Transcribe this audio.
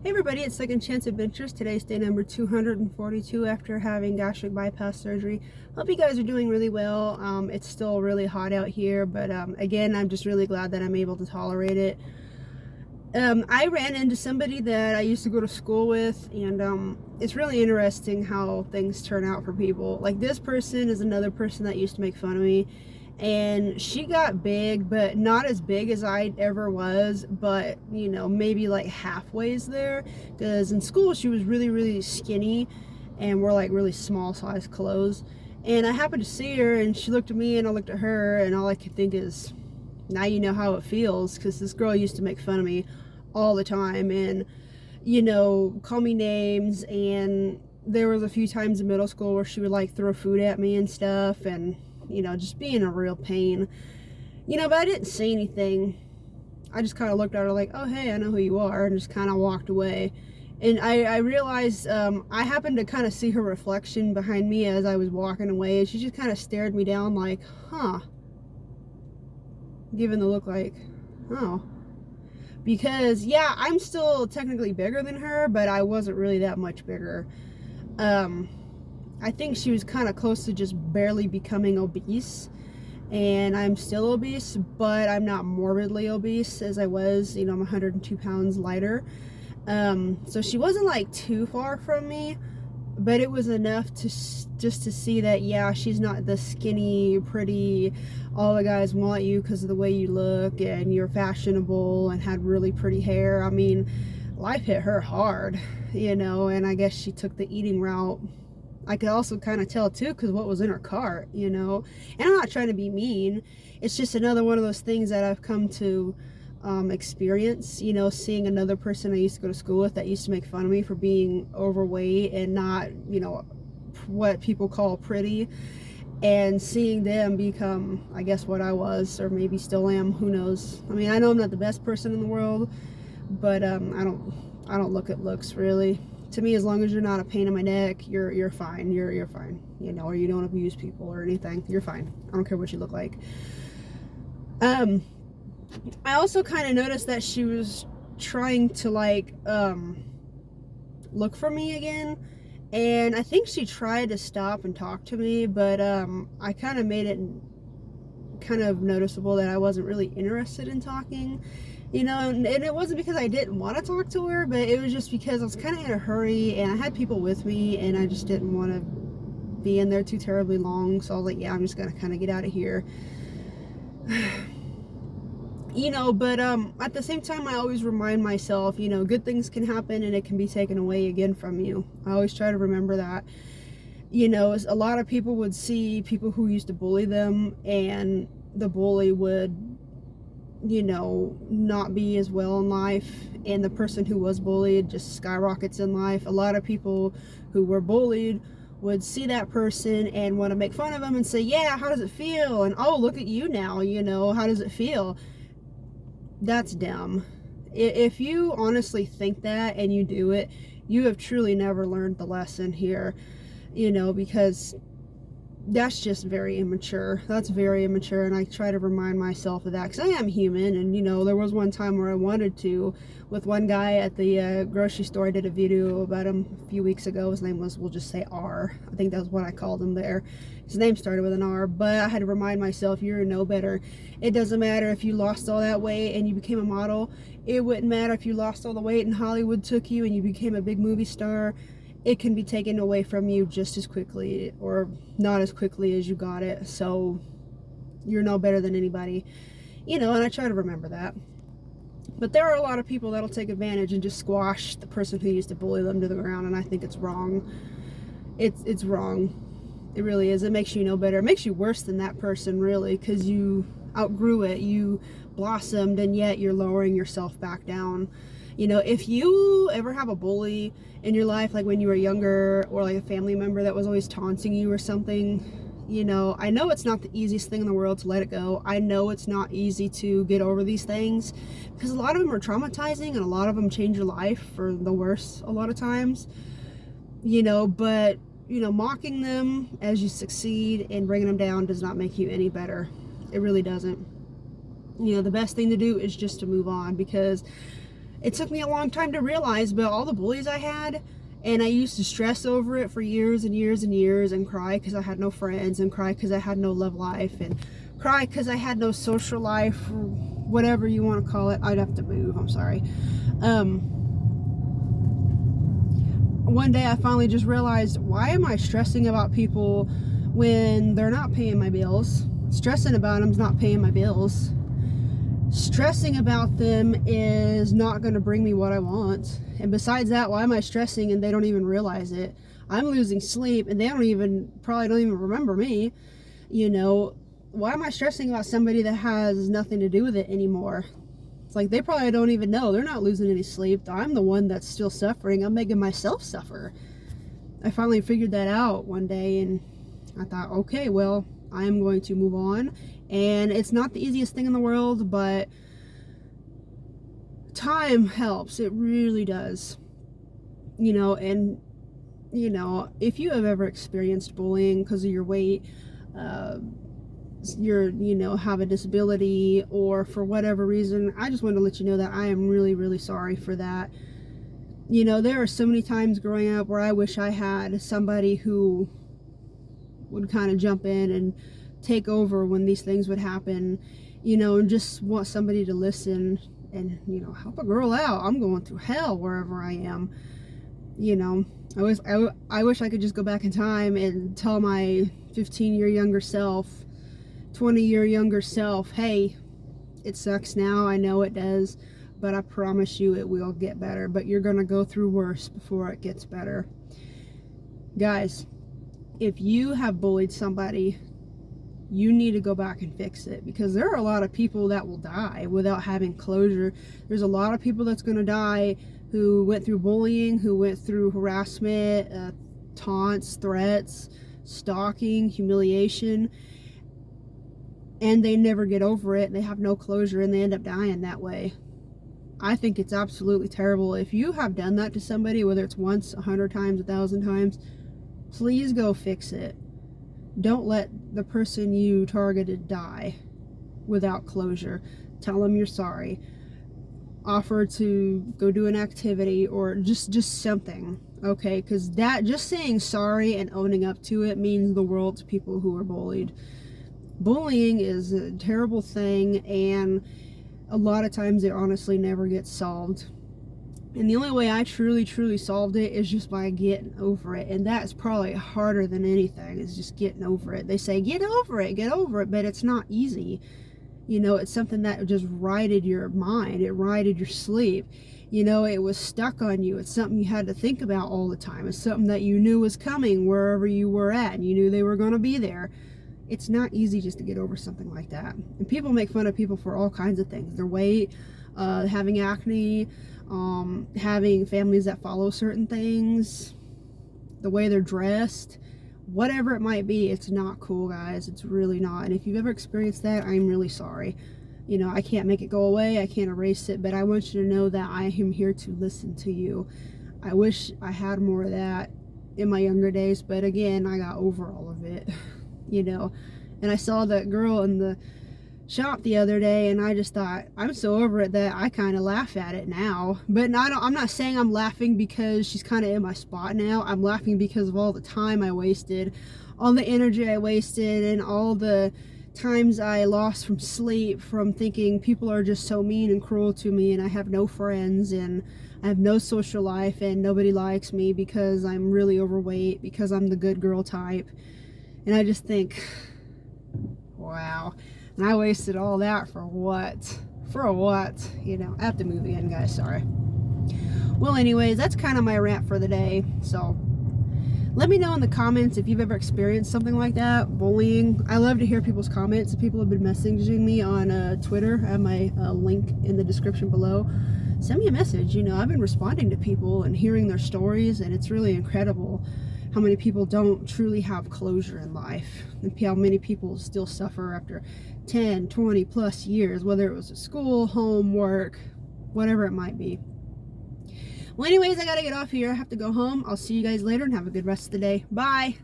Hey everybody, it's Second Chance Adventures. Today's day number 242 after having gastric bypass surgery. Hope you guys are doing really well. It's still really hot out here, but again, I'm just really glad that I'm able to tolerate it. I ran into somebody that I used to go to school with, and it's really interesting how things turn out for people. Like, this person is another person that used to make fun of me, and she got big, but not as big as I ever was, but you know, maybe like halfway's there, because in school she was really skinny and wore like really small size clothes. And I happened to see her, and she looked at me and I looked at her, and all I could think is, now you know how it feels, because this girl used to make fun of me all the time and, you know, call me names. And there was a few times in middle school where she would like throw food at me and stuff, and you know, just being a real pain, you know. But I didn't say anything. I just kind of looked at her like, oh hey, I know who you are, and just kind of walked away. And I realized I happened to kind of see her reflection behind me as I was walking away, and she just kind of stared me down like, huh, giving the look like, oh. Because yeah, I'm still technically bigger than her, but I wasn't really that much bigger. I think she was kind of close to just barely becoming obese, and I'm still obese, but I'm not morbidly obese as I was. You know, I'm 102 pounds lighter. So she wasn't like too far from me, but it was enough to just to see that, yeah, she's not the skinny, pretty, all the guys want you because of the way you look and you're fashionable and had really pretty hair. I mean, life hit her hard, you know, and I guess she took the eating route. I could also kind of tell too, because what was in her cart, you know. And I'm not trying to be mean. It's just another one of those things that I've come to experience, you know, seeing another person I used to go to school with that used to make fun of me for being overweight and not, you know, what people call pretty, and seeing them become, I guess, what I was, or maybe still am, who knows. I mean, I know I'm not the best person in the world, but I don't look at looks really. To me, as long as you're not a pain in my neck, you're fine. You're fine, you know, or you don't abuse people or anything. You're fine. I don't care what you look like. I also kind of noticed that she was trying to like look for me again, and I think she tried to stop and talk to me, but I kind of made it kind of noticeable that I wasn't really interested in talking. You know, and it wasn't because I didn't want to talk to her, but it was just because I was kind of in a hurry and I had people with me, and I just didn't want to be in there too terribly long. So I was like, yeah, I'm just gonna kind of get out of here. You know, but at the same time, I always remind myself, you know, good things can happen and it can be taken away again from you. I always try to remember that. You know, a lot of people would see people who used to bully them, and the bully would, you know, not be as well in life, and the person who was bullied just skyrockets in life. A lot of people who were bullied would see that person and want to make fun of them and say, yeah, how does it feel? And oh, look at you now, you know, how does it feel? That's dumb. If you honestly think that and you do it, you have truly never learned the lesson here, you know, because that's just very immature. That's very immature, and I try to remind myself of that, because I am human. And you know, there was one time where I wanted to, with one guy at the grocery store. I did a video about him a few weeks ago. His name was, we'll just say R. I think that's what I called him there. His name started with an R, but I had to remind myself, you're no better. It doesn't matter if you lost all that weight and you became a model. It wouldn't matter if you lost all the weight and Hollywood took you and you became a big movie star. It can be taken away from you just as quickly, or not as quickly as you got it. So you're no better than anybody, you know, and I try to remember that. But there are a lot of people that'll take advantage and just squash the person who used to bully them to the ground, and I think it's wrong. It's wrong. It really is. It makes you no better. It makes you worse than that person, really, because you outgrew it. You blossomed, and yet you're lowering yourself back down. You know, if you ever have a bully in your life, like when you were younger, or like a family member that was always taunting you or something, you know, I know it's not the easiest thing in the world to let it go. I know it's not easy to get over these things, because a lot of them are traumatizing, and a lot of them change your life for the worse a lot of times, you know. But, you know, mocking them as you succeed and bringing them down does not make you any better. It really doesn't. You know, the best thing to do is just to move on, because it took me a long time to realize, but all the bullies I had, and I used to stress over it for years and years and years, and cry because I had no friends, and cry because I had no love life, and cry because I had no social life, or whatever you want to call it. I'd have to move, I'm sorry. One day I finally just realized, why am I stressing about people when they're not paying my bills? Stressing about them's not paying my bills. Stressing about them is not going to bring me what I want. And besides that, why am I stressing and they don't even realize it? I'm losing sleep and they probably don't even remember me. You know, why am I stressing about somebody that has nothing to do with it anymore? It's like, they probably don't even know. They're not losing any sleep. I'm the one that's still suffering. I'm making myself suffer. I finally figured that out one day, and I thought, okay, well, I am going to move on. And it's not the easiest thing in the world, but time helps. It really does. You know, and, you know, if you have ever experienced bullying because of your weight, have a disability, or for whatever reason, I just wanted to let you know that I am really, really sorry for that. You know, there are so many times growing up where I wish I had somebody who would kind of jump in and take over when these things would happen, you know, and just want somebody to listen and, you know, help a girl out. I'm going through hell wherever I am. You know, I wish I could just go back in time and tell my 15-year younger self, 20-year younger self, hey, it sucks now, I know it does, but I promise you it will get better. But you're gonna go through worse before it gets better. Guys, if you have bullied somebody, you need to go back and fix it, because there are a lot of people that will die without having closure. There's a lot of people that's gonna die who went through bullying, who went through harassment, taunts, threats, stalking, humiliation, and they never get over it. They have no closure, and they end up dying that way. I think it's absolutely terrible. If you have done that to somebody, whether it's once, 100 times, 1,000 times, please go fix it. Don't let the person you targeted die without closure. Tell them you're sorry. Offer to go do an activity, or just something, okay? Because that, just saying sorry and owning up to it, means the world to people who are bullied. Bullying is a terrible thing, and a lot of times it honestly never gets solved. And the only way I truly solved it is just by getting over it. And that's probably harder than anything, is just getting over it. They say, get over it, but it's not easy. You know, it's something that just rioted your mind. It rioted your sleep. You know, it was stuck on you. It's something you had to think about all the time. It's something that you knew was coming wherever you were at, and you knew they were going to be there. It's not easy just to get over something like that. And people make fun of people for all kinds of things. Their weight, having acne, having families that follow certain things, the way they're dressed, whatever it might be. It's not cool, guys. It's really not. And if you've ever experienced that, I'm really sorry. You know, I can't make it go away. I can't erase it, but I want you to know that I am here to listen to you. I wish I had more of that in my younger days, but again, I got over all of it. You know, and I saw that girl in the shop the other day, and I just thought, I'm so over it that I kind of laugh at it now. But I'm not saying I'm laughing because she's kind of in my spot now. I'm laughing because of all the time I wasted, all the energy I wasted, and all the times I lost from sleep, from thinking people are just so mean and cruel to me, and I have no friends, and I have no social life, and nobody likes me because I'm really overweight, because I'm the good girl type. And I just think, wow. And I wasted all that for what? For what? You know, I have to move again, guys. Sorry. Well, anyways, that's kind of my rant for the day. So, let me know in the comments if you've ever experienced something like that, bullying. I love to hear people's comments. People have been messaging me on Twitter. I have my link in the description below. Send me a message. You know, I've been responding to people and hearing their stories, and it's really incredible how many people don't truly have closure in life, and how many people still suffer after 10, 20 plus years, whether it was at school, home, work, whatever it might be. Well, anyways, I gotta get off here. I have to go home. I'll see you guys later, and have a good rest of the day. Bye.